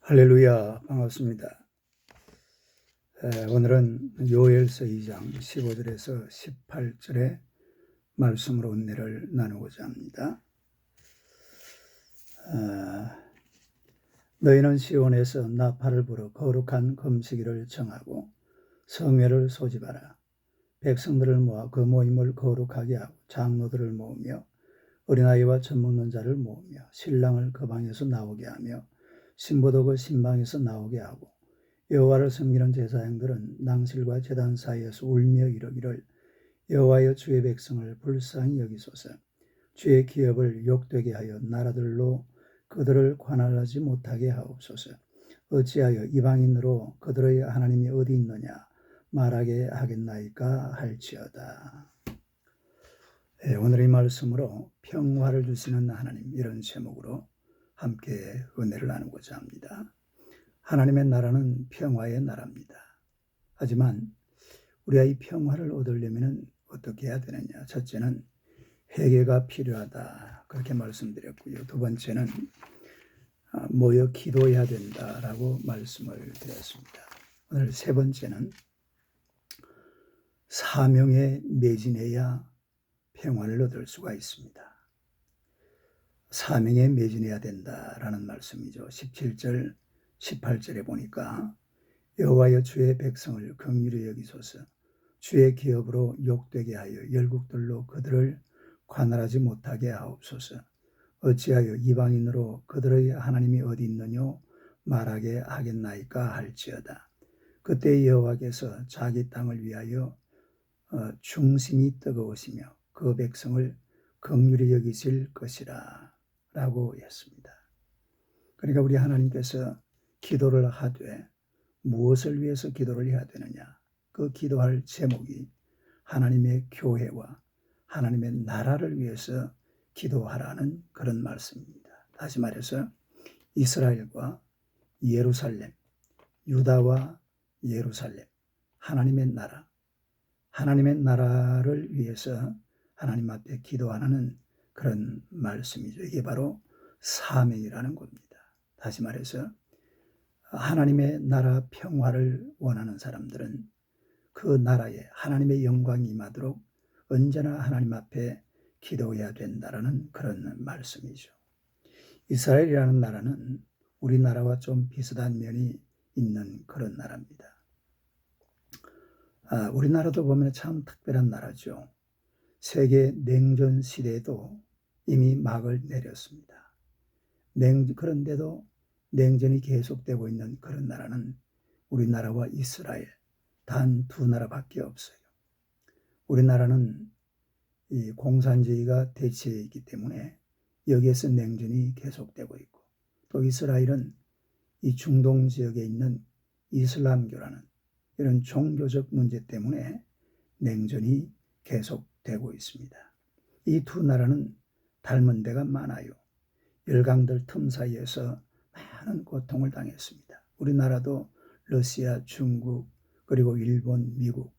할렐루야, 반갑습니다. 오늘은 요엘서 2장 15절에서 18절의 말씀으로 은혜를 나누고자 합니다. 너희는 시온에서 나팔을 불어 거룩한 금식일을 정하고 성회를 소집하라. 백성들을 모아 그 모임을 거룩하게 하고 장로들을 모으며 어린아이와 젖먹는 자를 모으며 신랑을 그 방에서 나오게 하며 신부도 그 신방에서 나오게 하고 여호와를 섬기는 제사장들은 낭실과 제단 사이에서 울며 이르기를 여호와여 주의 백성을 불쌍히 여기소서. 주의 기업을 욕되게 하여 나라들로 그들을 관할하지 못하게 하옵소서. 어찌하여 이방인으로 그들의 하나님이 어디 있느냐 말하게 하겠나이까 할지어다. 오늘 이 말씀으로 평화를 주시는 하나님, 이런 제목으로 함께 은혜를 나누고자 합니다. 하나님의 나라는 평화의 나라입니다. 하지만 우리가 이 평화를 얻으려면 어떻게 해야 되느냐? 첫째는 회개가 필요하다, 그렇게 말씀드렸고요. 두 번째는 모여 기도해야 된다라고 말씀을 드렸습니다. 오늘 세 번째는 사명에 매진해야 평화를 얻을 수가 있습니다. 사명에 매진해야 된다라는 말씀이죠. 17절 18절에 보니까 여호와여 주의 백성을 긍휼히 여기소서. 주의 기업으로 욕되게 하여 열국들로 그들을 관할하지 못하게 하옵소서. 어찌하여 이방인으로 그들의 하나님이 어디 있느뇨 말하게 하겠나이까 할지어다. 그때 여호와께서 자기 땅을 위하여 중심이 뜨거우시며 그 백성을 긍휼히 여기실 것이라 라고 했습니다. 그러니까 우리 하나님께서 기도를 하되 무엇을 위해서 기도를 해야 되느냐? 그 기도할 제목이 하나님의 교회와 하나님의 나라를 위해서 기도하라는 그런 말씀입니다. 다시 말해서 이스라엘과 예루살렘, 유다와 예루살렘, 하나님의 나라, 하나님의 나라를 위해서 하나님 앞에 기도하는 그런 말씀이죠. 이게 바로 사명이라는 겁니다. 다시 말해서 하나님의 나라 평화를 원하는 사람들은 그 나라에 하나님의 영광이 임하도록 언제나 하나님 앞에 기도해야 된다라는 그런 말씀이죠. 이스라엘이라는 나라는 우리나라와 좀 비슷한 면이 있는 그런 나라입니다. 우리나라도 보면 참 특별한 나라죠. 세계 냉전 시대에도 이미 막을 내렸습니다. 그런데도 냉전이 계속되고 있는 그런 나라는 우리나라와 이스라엘 단 두 나라밖에 없어요. 우리나라는 이 공산주의가 대체에 있기 때문에 여기에서 냉전이 계속되고 있고, 또 이스라엘은 이 중동 지역에 있는 이슬람교라는 이런 종교적 문제 때문에 냉전이 계속되고 있습니다. 이 두 나라는 닮은 데가 많아요. 열강들 틈 사이에서 많은 고통을 당했습니다. 우리나라도 러시아, 중국, 그리고 일본, 미국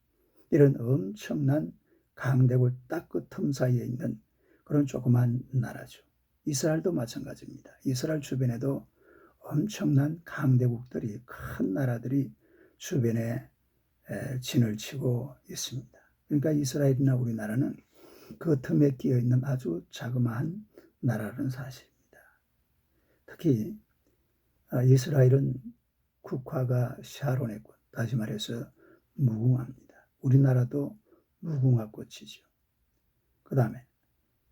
이런 엄청난 강대국 딱 그 틈 사이에 있는 그런 조그만 나라죠. 이스라엘도 마찬가지입니다. 이스라엘 주변에도 엄청난 강대국들이, 큰 나라들이 주변에 진을 치고 있습니다. 그러니까 이스라엘이나 우리나라는 그 틈에 끼어 있는 아주 자그마한 나라라는 사실입니다. 특히 이스라엘은 국화가 샤론의 꽃, 다시 말해서 무궁화입니다. 우리나라도 무궁화 꽃이죠. 그 다음에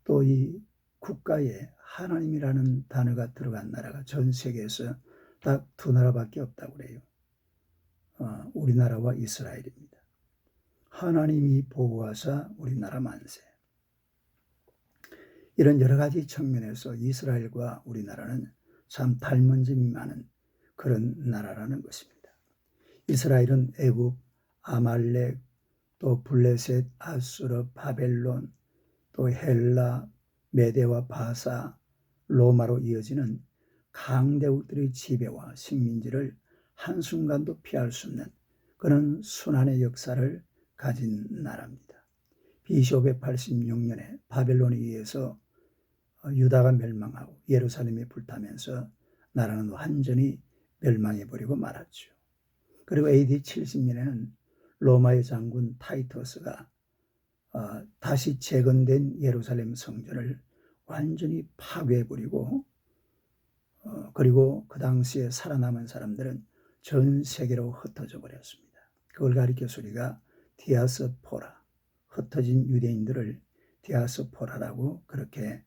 또 이 국가에 하나님이라는 단어가 들어간 나라가 전 세계에서 딱 두 나라밖에 없다고 그래요. 우리나라와 이스라엘입니다. 하나님이 보호하사 우리나라 만세. 이런 여러 가지 측면에서 이스라엘과 우리나라는 참 닮은 점이 많은 그런 나라라는 것입니다. 이스라엘은 애굽, 아말렉, 또 블레셋, 아수르, 바벨론, 또 헬라, 메대와 바사, 로마로 이어지는 강대국들의 지배와 식민지를 한순간도 피할 수 없는 그런 순환의 역사를 가진 나라입니다. BC 586년에 바벨론에 의해서 유다가 멸망하고 예루살렘이 불타면서 나라는 완전히 멸망해버리고 말았죠. 그리고 AD 70년에는 로마의 장군 타이터스가 다시 재건된 예루살렘 성전을 완전히 파괴해버리고 그리고 그 당시에 살아남은 사람들은 전 세계로 흩어져 버렸습니다. 그걸 가리켜서 우리가 디아스포라, 흩어진 유대인들을 디아스포라라고 그렇게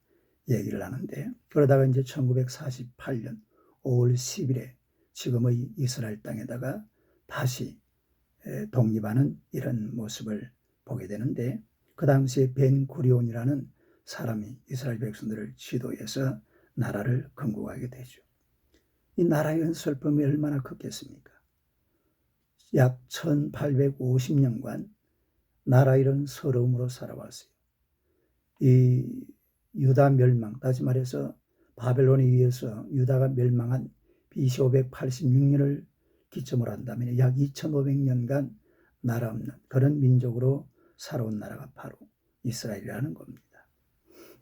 얘기를 하는데, 그러다가 이제 1948년 5월 10일에 지금의 이스라엘 땅에다가 다시 독립하는 이런 모습을 보게 되는데, 그 당시에 벤구리온이라는 사람이 이스라엘 백성들을 지도해서 나라를 건국하게 되죠. 이 나라의 슬픔이 얼마나 컸겠습니까? 약 1850년간 나라 이런 서러움으로 살아왔어요. 이 유다 멸망, 다시 말해서 바벨론에 의해서 유다가 멸망한 BC 586년을 기점으로 한다면 약 2500년간 나라 없는 그런 민족으로 살아온 나라가 바로 이스라엘이라는 겁니다.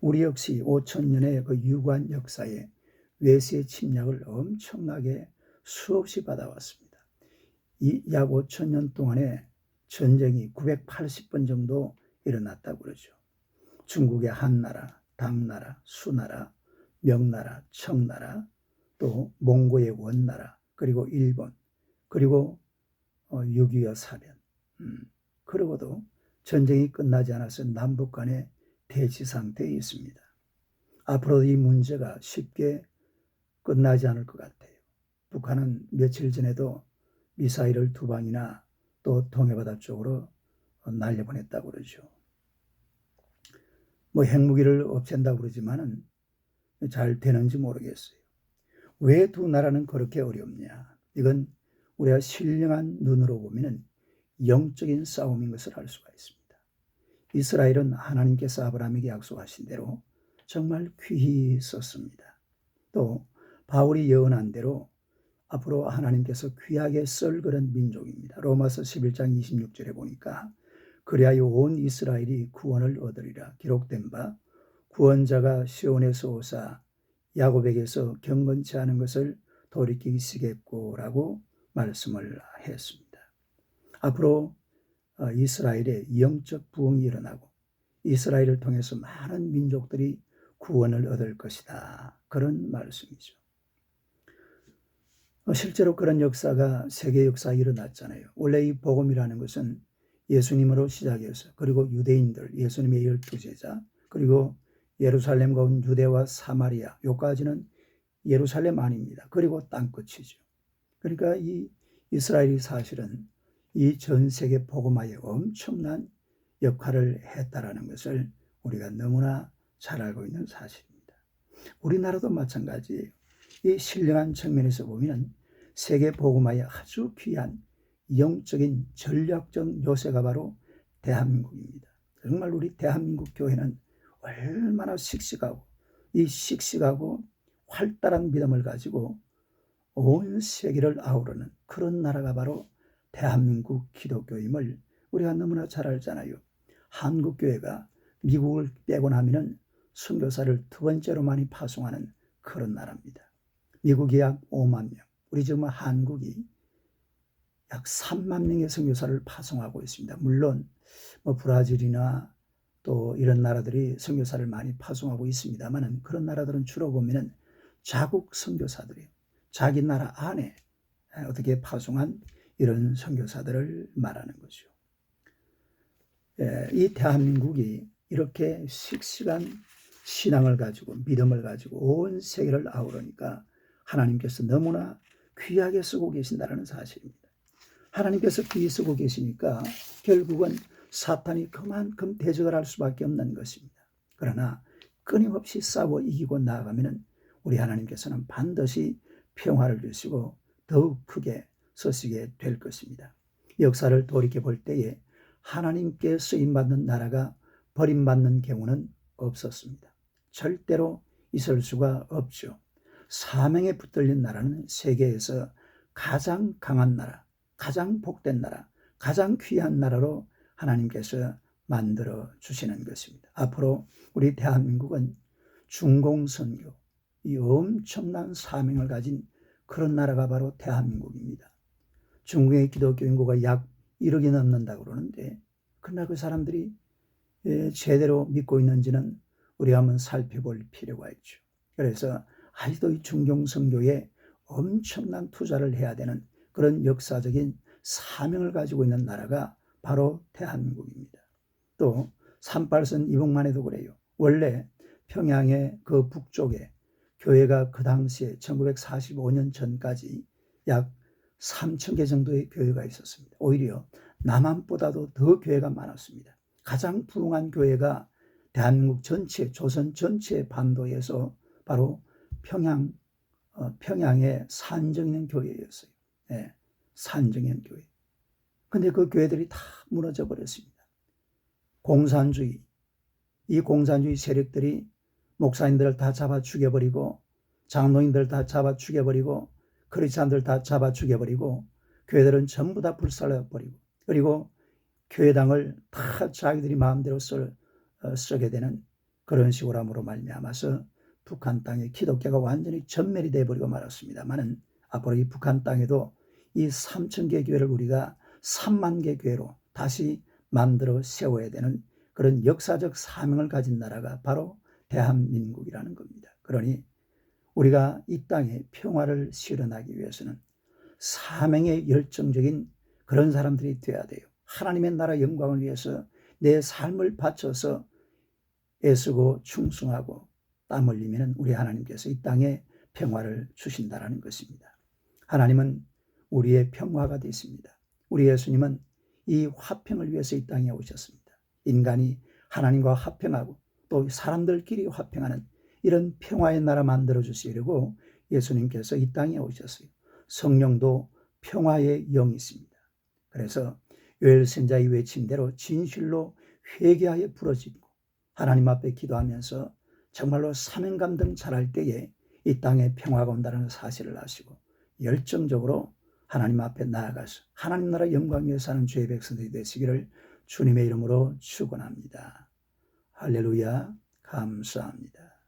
우리 역시 5000년의 그 유구한 역사에 외세의 침략을 엄청나게 수없이 받아왔습니다. 이 약 5000년 동안에 전쟁이 980번 정도 일어났다고 그러죠. 중국의 한나라, 당나라, 수나라, 명나라, 청나라, 또 몽고의 원나라, 그리고 일본, 그리고 6.25 사변. 그러고도 전쟁이 끝나지 않아서 남북 간의 대치 상태에 있습니다. 앞으로 이 문제가 쉽게 끝나지 않을 것 같아요. 북한은 며칠 전에도 미사일을 2방이나 또 동해바다 쪽으로 날려보냈다고 그러죠. 뭐 핵무기를 없앤다고 그러지만은 잘 되는지 모르겠어요. 왜 두 나라는 그렇게 어렵냐? 이건 우리가 신령한 눈으로 보면은 영적인 싸움인 것을 알 수가 있습니다. 이스라엘은 하나님께서 아브라함에게 약속하신 대로 정말 귀히 썼습니다. 또 바울이 예언한 대로 앞으로 하나님께서 귀하게 쓸 그런 민족입니다. 로마서 11장 26절에 보니까 그리하여 온 이스라엘이 구원을 얻으리라 기록된 바 구원자가 시온에서 오사 야곱에게서 경건치 않은 것을 돌이키시겠고라고 말씀을 했습니다. 앞으로 이스라엘의 영적 부흥이 일어나고 이스라엘을 통해서 많은 민족들이 구원을 얻을 것이다. 그런 말씀이죠. 실제로 그런 역사가 세계 역사에 일어났잖아요. 원래 이 복음이라는 것은 예수님으로 시작해서 그리고 유대인들, 예수님의 12제자, 그리고 예루살렘과 온 유대와 사마리아, 요까지는 예루살렘 아닙니다. 그리고 땅끝이죠. 그러니까 이 이스라엘이 사실은 이 전 세계 복음화에 엄청난 역할을 했다라는 것을 우리가 너무나 잘 알고 있는 사실입니다. 우리나라도 마찬가지예요. 이 신령한 측면에서 보면 세계 복음화에 아주 귀한 영적인 전략적 요새가 바로 대한민국입니다. 정말 우리 대한민국 교회는 얼마나 씩씩하고 이 씩씩하고 활달한 믿음을 가지고 온 세계를 아우르는 그런 나라가 바로 대한민국 기독교임을 우리가 너무나 잘 알잖아요. 한국교회가 미국을 빼고 나면은 선교사를 2번째로 많이 파송하는 그런 나라입니다. 미국이 약 5만 명, 우리 지금 한국이 약 3만 명의 선교사를 파송하고 있습니다. 물론 뭐 브라질이나 또 이런 나라들이 선교사를 많이 파송하고 있습니다만 그런 나라들은 주로 보면은 자국 선교사들이 자기 나라 안에 어떻게 파송한 이런 선교사들을 말하는 거죠. 이 대한민국이 이렇게 씩씩한 신앙을 가지고 믿음을 가지고 온 세계를 아우르니까 하나님께서 너무나 귀하게 쓰고 계신다는 사실입니다. 하나님께서 귀히 쓰고 계시니까 결국은 사탄이 그만큼 대적을 할 수밖에 없는 것입니다. 그러나 끊임없이 싸워 이기고 나아가면 우리 하나님께서는 반드시 평화를 주시고 더욱 크게 쓰시게 될 것입니다. 역사를 돌이켜볼 때에 하나님께 쓰임받는 나라가 버림받는 경우는 없었습니다. 절대로 있을 수가 없죠. 사명에 붙들린 나라는 세계에서 가장 강한 나라, 가장 복된 나라, 가장 귀한 나라로 하나님께서 만들어 주시는 것입니다. 앞으로 우리 대한민국은 중공선교, 이 엄청난 사명을 가진 그런 나라가 바로 대한민국입니다. 중국의 기독교 인구가 약 1억이 넘는다고 그러는데 그러나 그 사람들이 제대로 믿고 있는지는 우리가 한번 살펴볼 필요가 있죠. 그래서 아직도 이 중경선교에 엄청난 투자를 해야 되는 그런 역사적인 사명을 가지고 있는 나라가 바로 대한민국입니다. 또 38선 이북만 해도 그래요. 원래 평양의 그 북쪽에 교회가 그 당시에 1945년 전까지 약 3,000개 정도의 교회가 있었습니다. 오히려 남한보다도 더 교회가 많았습니다. 가장 부흥한 교회가 대한민국 전체, 조선 전체 반도에서 바로 평양의 산정인 교회였어요. 네, 산정인 교회. 근데 그 교회들이 다 무너져 버렸습니다. 공산주의, 이 공산주의 세력들이 목사님들을 다 잡아 죽여버리고 장로인들 다 잡아 죽여버리고 크리스찬들 다 잡아 죽여버리고 교회들은 전부 다 불살라버리고 그리고 교회당을 다 자기들이 마음대로 쓰게 되는 그런 식으로 함으로 말미암아서 북한 땅에 기독교가 완전히 전멸이 되어버리고 말았습니다만은 앞으로 이 북한 땅에도 이 3,000개 교회를 우리가 3만 개 교회로 다시 만들어 세워야 되는 그런 역사적 사명을 가진 나라가 바로 대한민국이라는 겁니다. 그러니 우리가 이 땅에 평화를 실현하기 위해서는 사명에 열정적인 그런 사람들이 되어야 돼요. 하나님의 나라 영광을 위해서 내 삶을 바쳐서 애쓰고 충성하고 땀 흘리면 우리 하나님께서 이 땅에 평화를 주신다는 것입니다. 하나님은 우리의 평화가 되십니다. 우리 예수님은 이 화평을 위해서 이 땅에 오셨습니다. 인간이 하나님과 화평하고 또 사람들끼리 화평하는 이런 평화의 나라 만들어주시려고 예수님께서 이 땅에 오셨어요. 성령도 평화의 영이십니다. 그래서 요엘 선지자의 외침대로 진실로 회개하여 부르짖고 하나님 앞에 기도하면서 정말로 사명감 등 잘할 때에 이 땅에 평화가 온다는 사실을 아시고 열정적으로 하나님 앞에 나아가서 하나님 나라 영광 위에 사는 주의 백성들이 되시기를 주님의 이름으로 축원합니다. 할렐루야, 감사합니다.